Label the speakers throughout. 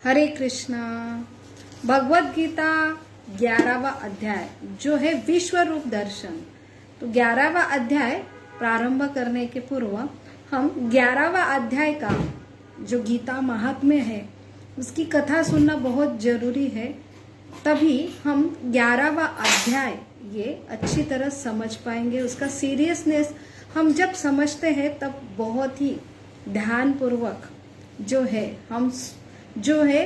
Speaker 1: हरे कृष्णा। भगवत गीता 11वां अध्याय जो है विश्व रूप दर्शन। तो 11वां अध्याय प्रारंभ करने के पूर्व हम 11वां अध्याय का जो गीता महात्म्य है उसकी कथा सुनना बहुत जरूरी है। तभी हम 11वां अध्याय ये अच्छी तरह समझ पाएंगे। उसका सीरियसनेस हम जब समझते हैं तब बहुत ही ध्यानपूर्वक जो है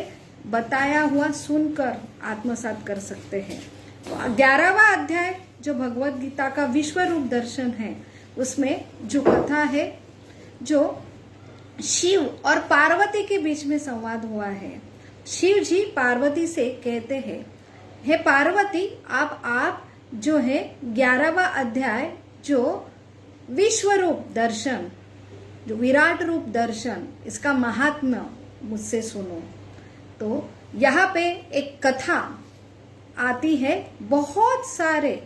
Speaker 1: बताया हुआ सुनकर आत्मसात कर सकते हैं। तो 11वां अध्याय जो भगवत गीता का विश्व रूप दर्शन है उसमें जो कथा है जो शिव और पार्वती के बीच में संवाद हुआ है। शिव जी पार्वती से कहते हैं, हे पार्वती आप जो है 11वां अध्याय जो विश्व रूप दर्शन जो विराट रूप दर्शन इसका महात्म्य मुझसे सुनो। तो यहाँ पे एक कथा आती है, बहुत सारे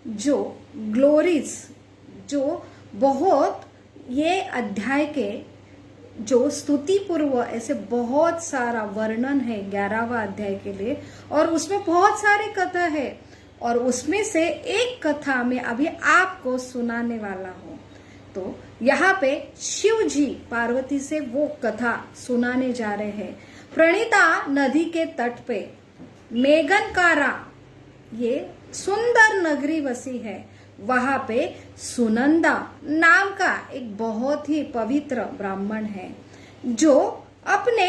Speaker 1: जो ग्लोरीज जो बहुत ये अध्याय के जो स्तुति पूर्व ऐसे बहुत सारा वर्णन है 11वां अध्याय के लिए और उसमें बहुत सारे कथा है और उसमें से एक कथा में अभी आपको सुनाने वाला हूँ। तो यहाँ पे शिव जी पार्वती से वो कथा सुनाने जा रहे हैं। प्रणीता नदी के तट पे मेघनकारा ये सुंदर नगरी बसी है। वहां पे सुनंदा नाम का एक बहुत ही पवित्र ब्राह्मण है जो अपने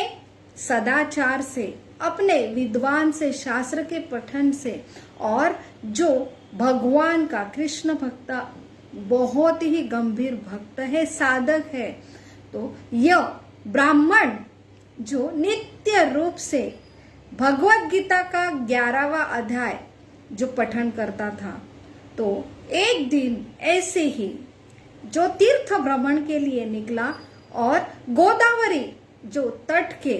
Speaker 1: सदाचार से, अपने विद्वान से, शास्त्र के पठन से और जो भगवान का कृष्ण भक्त बहुत ही गंभीर भक्त है, साधक है। तो यह ब्राह्मण जो नित्य रूप से भगवत गीता का 11वां अध्याय जो पठन करता था, तो एक दिन ऐसे ही जो तीर्थ भ्रमण के लिए निकला और गोदावरी जो तट के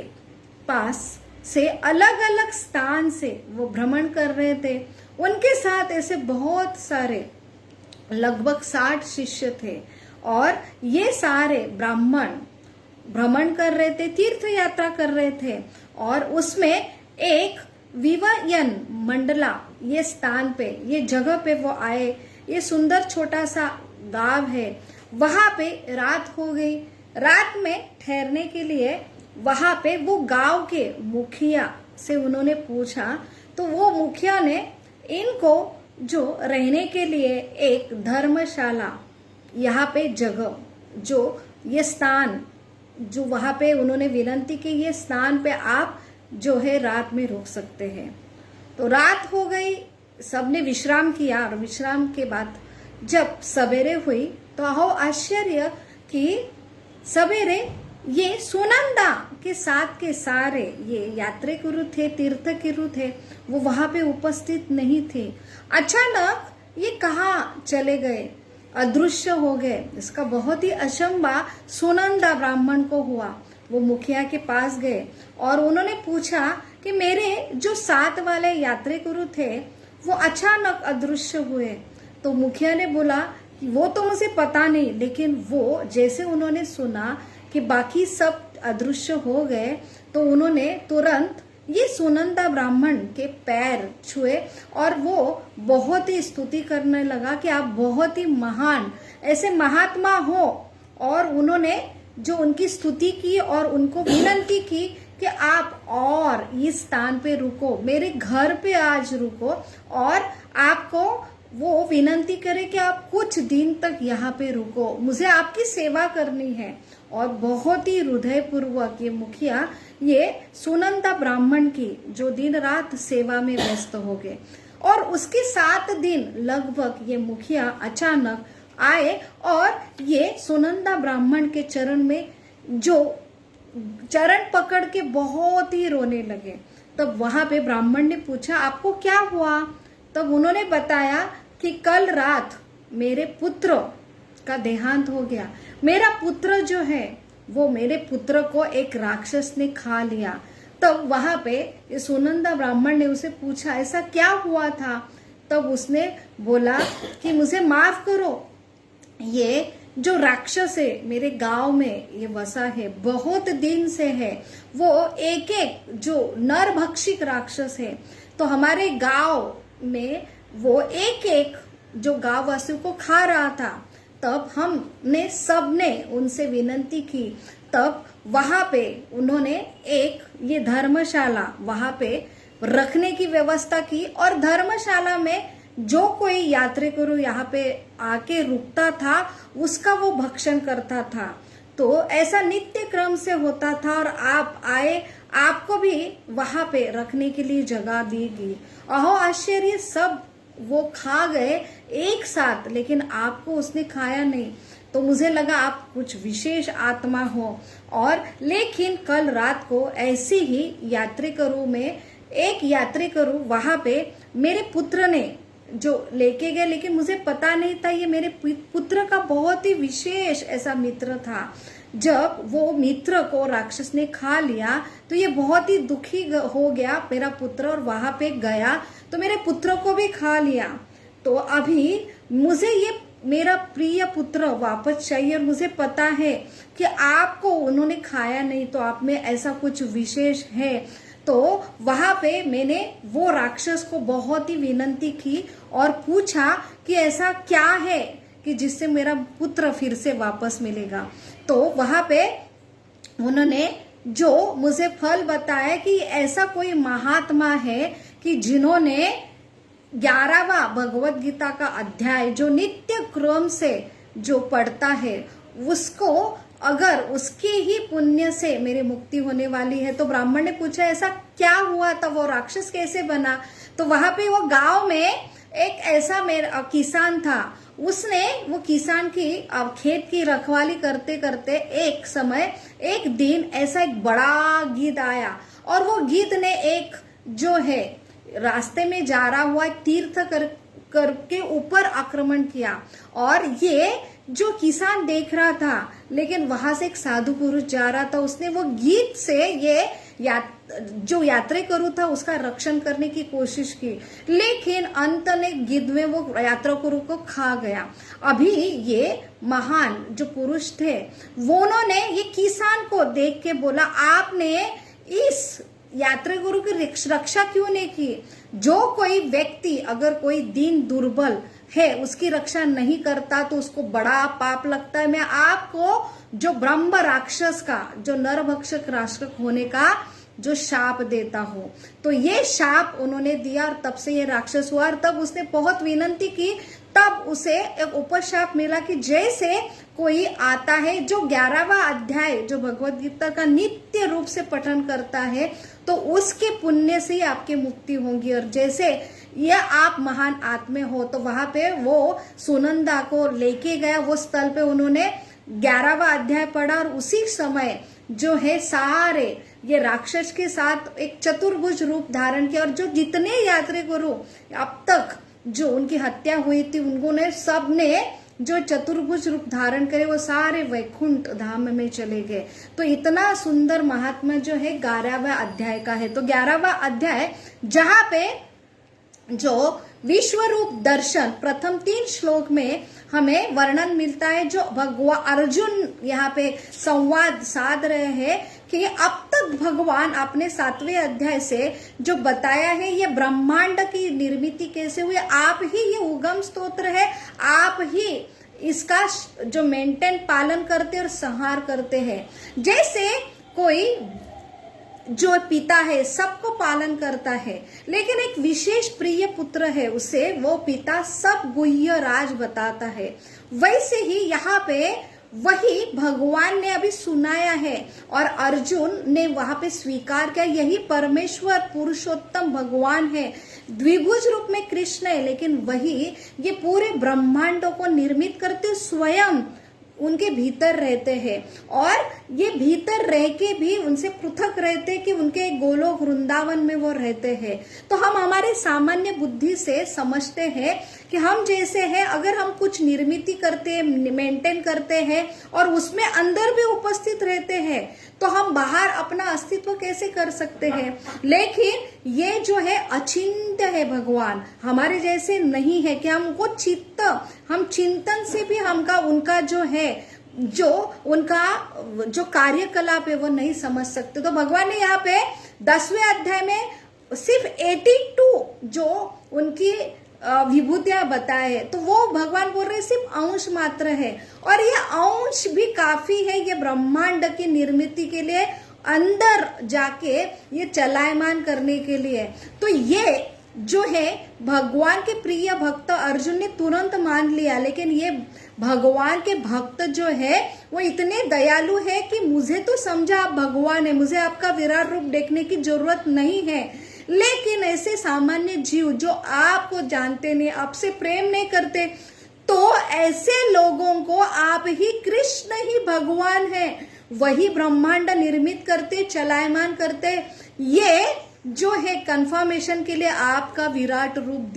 Speaker 1: पास से अलग अलग स्थान से वो भ्रमण कर रहे थे। उनके साथ ऐसे बहुत सारे लगभग 60 शिष्य थे और ये सारे ब्राह्मण भ्रमण कर रहे थे, तीर्थ यात्रा कर रहे थे। और उसमें एक विवयन मंडला ये स्थान पे, ये जगह पे वो आए। ये सुंदर छोटा सा गांव है। वहां पे रात हो गई। रात में ठहरने के लिए वहां पे वो गांव के मुखिया से उन्होंने पूछा, तो वो मुखिया ने इनको जो रहने के लिए एक धर्मशाला यहाँ पे जगह जो ये स्थान जो वहां पे उन्होंने विनंती की, ये स्थान पे आप जो है रात में रुक सकते हैं। तो रात हो गई, सबने विश्राम किया और विश्राम के बाद जब सवेरे हुई तो अहो आश्चर्य कि सवेरे ये सुनंदा के साथ के सारे ये यात्रिकुरु थे, तीर्थकिरु थे, वो वहां पे उपस्थित नहीं थे। अचानक ये कहाँ चले गए, अदृश्य हो गए। इसका बहुत ही अचंबा सुनंदा ब्राह्मण को हुआ। वो मुखिया के पास गए और उन्होंने पूछा कि मेरे जो साथ वाले यात्रिकुरु थे वो अचानक अदृश्य हुए। तो मुखिया ने बोला कि वो तो मुझे पता नहीं, लेकिन वो जैसे उन्होंने सुना कि बाकी सब अदृश्य हो गए तो उन्होंने तुरंत ये सुनंदा ब्राह्मण के पैर छुए और वो बहुत ही स्तुति करने लगा कि आप बहुत ही महान ऐसे महात्मा हो। और उन्होंने जो उनकी स्तुति की और उनको विनंती की कि आप और इस स्थान पे रुको, मेरे घर पे आज रुको और आपको वो विनंती करे कि आप कुछ दिन तक यहाँ पे रुको, मुझे आपकी सेवा करनी है। और बहुत ही हृदयपूर्वक ये मुखिया ये सुनंदा ब्राह्मण की जो दिन रात सेवा में व्यस्त हो गए। और उसके 7 दिन लगभग ये मुखिया अचानक आए और ये सुनंदा ब्राह्मण के चरण में जो चरण पकड़ के बहुत ही रोने लगे। तब वहां पे ब्राह्मण ने पूछा, आपको क्या हुआ? तब उन्होंने बताया कि कल रात मेरे पुत्र का देहांत हो गया। मेरा पुत्र जो है वो मेरे पुत्र को एक राक्षस ने खा लिया। तब वहां पे ये सुनंदा ब्राह्मण ने उसे पूछा, ऐसा क्या हुआ था? तब उसने बोला कि मुझे माफ करो, ये जो राक्षस है मेरे गांव में ये बसा है, बहुत दिन से है। वो एक एक जो नरभक्षिक राक्षस है, तो हमारे गांव में वो एक एक जो गांव वासियों को खा रहा था। तब हमने सबने उनसे विनती की, तब वहां पे उन्होंने एक ये धर्मशाला वहां पे रखने की व्यवस्था की, और धर्मशाला में जो कोई यात्रिकरू यहाँ पे आके रुकता था उसका वो भक्षण करता था। तो ऐसा नित्य क्रम से होता था, और आप आए, आपको भी वहां पे रखने के लिए जगह दी गई। अहो आश्चर्य, सब वो खा गए एक साथ, लेकिन आपको उसने खाया नहीं। तो मुझे लगा आप कुछ विशेष आत्मा हो। और लेकिन कल रात को ऐसी ही यात्रिकरू में एक यात्रिकरू वहां पे मेरे पुत्र ने जो लेके गए, लेकिन मुझे पता नहीं था ये मेरे पुत्र का बहुत ही विशेष ऐसा मित्र था। जब वो मित्र को राक्षस ने खा लिया तो ये बहुत ही दुखी हो गया मेरा पुत्र, और वहां पे गया तो मेरे पुत्र को भी खा लिया। तो अभी मुझे ये मेरा प्रिय पुत्र वापस चाहिए, और मुझे पता है कि आपको उन्होंने खाया नहीं, तो आप में ऐसा कुछ विशेष है। तो वहां पे मैंने वो राक्षस को बहुत ही विनती की और पूछा कि ऐसा क्या है कि जिससे मेरा पुत्र फिर से वापस मिलेगा। तो वहां पे उन्होंने जो मुझे फल बताया कि ऐसा कोई महात्मा है कि जिन्होंने 11वां भगवत गीता का अध्याय जो नित्य क्रम से जो पढ़ता है, उसको अगर उसके ही पुण्य से मेरी मुक्ति होने वाली है। तो ब्राह्मण ने पूछा ऐसा क्या हुआ था, वो राक्षस कैसे बना। तो वहां पे वो गांव में एक ऐसा मेरा किसान था, उसने वो किसान की खेत की रखवाली करते करते एक समय एक दिन ऐसा एक बड़ा गिद्ध आया, और वो गिद्ध ने एक जो है रास्ते में जा रहा हुआ तीर्थ करके ऊपर आक्रमण किया। और ये जो किसान देख रहा था, लेकिन वहां से एक साधु पुरुष जा रहा था, उसने वो गिद्ध से ये जो यात्रिकरू था उसका रक्षण करने की कोशिश की, लेकिन अंत में गिद्ध में वो यात्रिकरू को खा गया। अभी ये महान जो पुरुष थे वो उन्होंने ये किसान को देख के बोला, आपने इस यात्रिकरू की रक्षा क्यों नहीं की। जो कोई व्यक्ति अगर कोई दीन दुर्बल है उसकी रक्षा नहीं करता तो उसको बड़ा पाप लगता है। मैं आपको जो ब्रह्म राक्षस का जो नरभक्षक राक्षस होने का जो शाप देता हूं। तो ये शाप उन्होंने दिया, और तब से ये राक्षस हुआ। और तब उसने बहुत विनती की, तब उसे एक उपशाप मिला कि जैसे कोई आता है जो 11वां अध्याय जो भगवत गीता का नित्य रूप से पठन करता है, तो उसके पुण्य से ही आपकी मुक्ति होगी। और जैसे यह आप महान आत्मा हो, तो वहां पे वो सुनंदा को लेके गया, वो स्थल पे उन्होंने 11वां अध्याय पढ़ा, और उसी समय जो है सारे ये राक्षस के साथ एक चतुर्भुज रूप धारण किया। और जो जितने यात्रिकरू अब तक जो उनकी हत्या हुई थी, उन्होंने सबने जो चतुर्भुज रूप धारण करे वो सारे वैकुंठ धाम में चले गए। तो इतना सुंदर महात्मा जो है 11वां अध्याय का है। तो 11वां अध्याय जहां पे जो विश्व रूप दर्शन प्रथम 3 श्लोक में हमें वर्णन मिलता है, जो भगवान अर्जुन यहाँ पे संवाद साध रहे हैं कि अब तक भगवान अपने 7वें अध्याय से जो बताया है ये ब्रह्मांड की निर्मिति कैसे हुई, आप ही ये उगम स्तोत्र है, आप ही इसका जो मेंटेन पालन करते और संहार करते हैं। जैसे कोई जो पिता है सबको पालन करता है, लेकिन एक विशेष प्रिय पुत्र है, उसे वो पिता सब गुह्य राज बताता है। वैसे ही यहाँ पे वही भगवान ने अभी सुनाया है और अर्जुन ने वहां पे स्वीकार किया, यही परमेश्वर पुरुषोत्तम भगवान है। द्विभुज रूप में कृष्ण है, लेकिन वही ये पूरे ब्रह्मांडों को निर्मित करते स्वयं उनके भीतर रहते हैं, और ये भीतर रह के भी उनसे पृथक रहते कि उनके गोलोक वृंदावन में वो रहते हैं। तो हम हमारे सामान्य बुद्धि से समझते हैं कि हम जैसे हैं, अगर हम कुछ निर्मित करते हैं, मेंटेन करते हैं और उसमें अंदर भी उपस्थित रहते हैं तो हम बाहर अपना अस्तित्व कैसे कर सकते हैं। लेकिन ये जो है अचिंत्य है, भगवान हमारे जैसे नहीं है कि हमको हम चिंतन से भी हमका उनका जो उनका जो कार्यकलाप है वो नहीं समझ सकते। तो भगवान ने यहाँ पे 10वें अध्याय में सिर्फ 82 जो उनकी विभूतियां बताए, तो वो भगवान बोल रहे सिर्फ अंश मात्र है, और ये अंश भी काफी है ये ब्रह्मांड की निर्मित के लिए, अंदर जाके ये चलायमान करने के लिए। तो ये जो है भगवान के प्रिय भक्त अर्जुन ने तुरंत मान लिया, लेकिन ये भगवान के भक्त जो है वो इतने दयालु है कि मुझे तो समझा आप भगवान है, मुझे आपका विराट रूप देखने की जरूरत नहीं है। लेकिन ऐसे सामान्य जीव जो आपको जानते नहीं, आपसे प्रेम नहीं करते, तो ऐसे लोगों को आप ही कृष्ण ही भगवान है, वही ब्रह्मांड निर्मित करते, चलायमान करते। ये जो है कंफर्मेशन के लिए आपका विराट रूप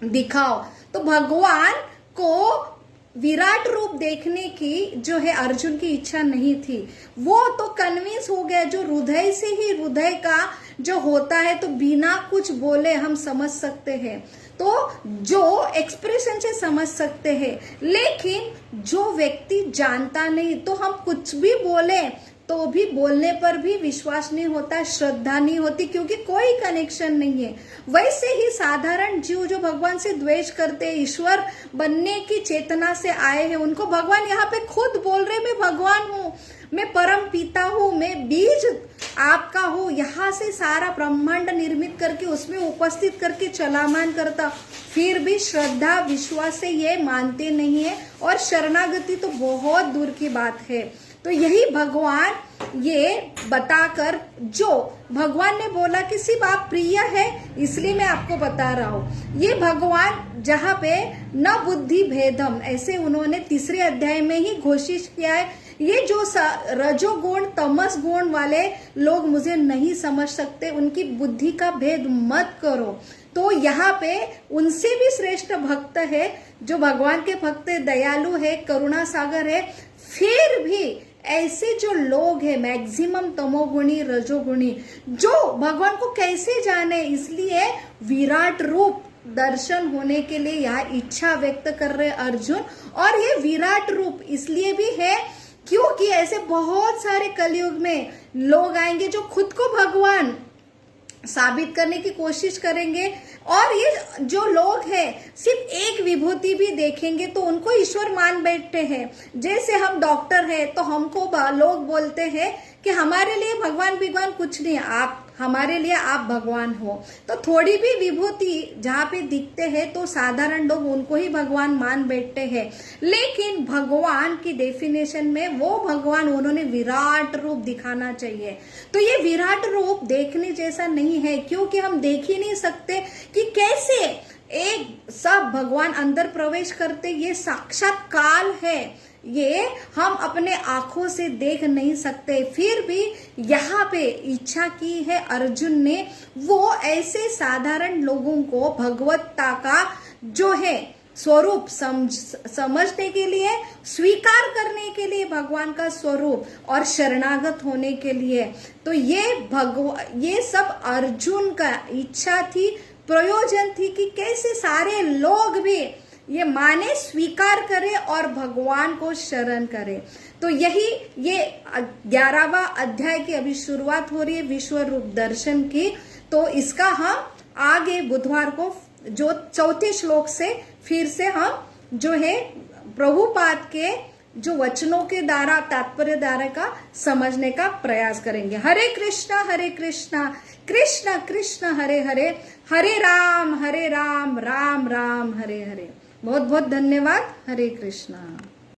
Speaker 1: दिखाओ। तो भगवान को विराट रूप देखने की जो है अर्जुन की इच्छा नहीं थी, वो तो कन्विंस हो गया, जो हृदय से ही हृदय का जो होता है तो बिना कुछ बोले हम समझ सकते हैं, तो जो एक्सप्रेशन से समझ सकते हैं। लेकिन जो व्यक्ति जानता नहीं, तो हम कुछ भी बोले तो भी बोलने पर भी विश्वास नहीं होता, श्रद्धा नहीं होती, क्योंकि कोई कनेक्शन नहीं है। वैसे ही साधारण जीव जो भगवान से द्वेष करते, ईश्वर बनने की चेतना से आए हैं, उनको भगवान यहाँ पे खुद बोल रहे मैं भगवान हूँ, मैं परम पिता हूँ, मैं बीज आपका हूँ, यहाँ से सारा ब्रह्मांड निर्मित करके उसमें उपस्थित करके चलामान करता, फिर भी श्रद्धा विश्वास से ये मानते नहीं है, और शरणागति तो बहुत दूर की बात है। तो यही भगवान ये बताकर, जो भगवान ने बोला कि सिर्फ आप प्रिय है इसलिए मैं आपको बता रहा हूँ, ये भगवान जहाँ पे न बुद्धि भेदम, ऐसे उन्होंने 3 अध्याय में ही घोषित किया है, ये जो रजोगुण तमस गुण वाले लोग मुझे नहीं समझ सकते, उनकी बुद्धि का भेद मत करो। तो यहाँ पे उनसे भी श्रेष्ठ भक्त है, जो भगवान के भक्त दयालु है, करुणा सागर है, फिर भी ऐसे जो लोग हैं मैक्सिमम तमोगुणी रजोगुणी, जो भगवान को कैसे जाने, इसलिए विराट रूप दर्शन होने के लिए यहाँ इच्छा व्यक्त कर रहे अर्जुन। और ये विराट रूप इसलिए भी है क्योंकि ऐसे बहुत सारे कलयुग में लोग आएंगे जो खुद को भगवान साबित करने की कोशिश करेंगे, और ये जो लोग हैं सिर्फ एक विभूति भी देखेंगे तो उनको ईश्वर मान बैठते हैं। जैसे हम डॉक्टर हैं तो हमको लोग बोलते हैं कि हमारे लिए भगवान कुछ नहीं, आप हमारे लिए आप भगवान हो। तो थोड़ी भी विभूति जहाँ पे दिखते हैं तो साधारण लोग उनको ही भगवान मान बैठते हैं, लेकिन भगवान की डेफिनेशन में वो भगवान उन्होंने विराट रूप दिखाना चाहिए। तो ये विराट रूप देखने जैसा नहीं है, क्योंकि हम देख ही नहीं सकते कि कैसे एक सब भगवान अंदर प्रवेश करते, ये साक्षात काल है, ये हम अपने आंखों से देख नहीं सकते। फिर भी यहाँ पे इच्छा की है अर्जुन ने, वो ऐसे साधारण लोगों को भगवत्ता का जो है स्वरूप समझने के लिए, स्वीकार करने के लिए भगवान का स्वरूप, और शरणागत होने के लिए। तो ये सब अर्जुन का इच्छा थी, प्रयोजन थी कि कैसे सारे लोग भी ये माने, स्वीकार करे और भगवान को शरण करे। तो यही ये 11वां अध्याय की अभी शुरुआत हो रही है विश्व रूप दर्शन की। तो इसका हम आगे बुधवार को जो 4थे श्लोक से फिर से हम जो है प्रभुपाद के जो वचनों के द्वारा, तात्पर्य द्वारा का समझने का प्रयास करेंगे। हरे कृष्णा कृष्ण कृष्ण हरे हरे, हरे राम राम राम हरे हरे। बहुत बहुत धन्यवाद। हरे कृष्णा।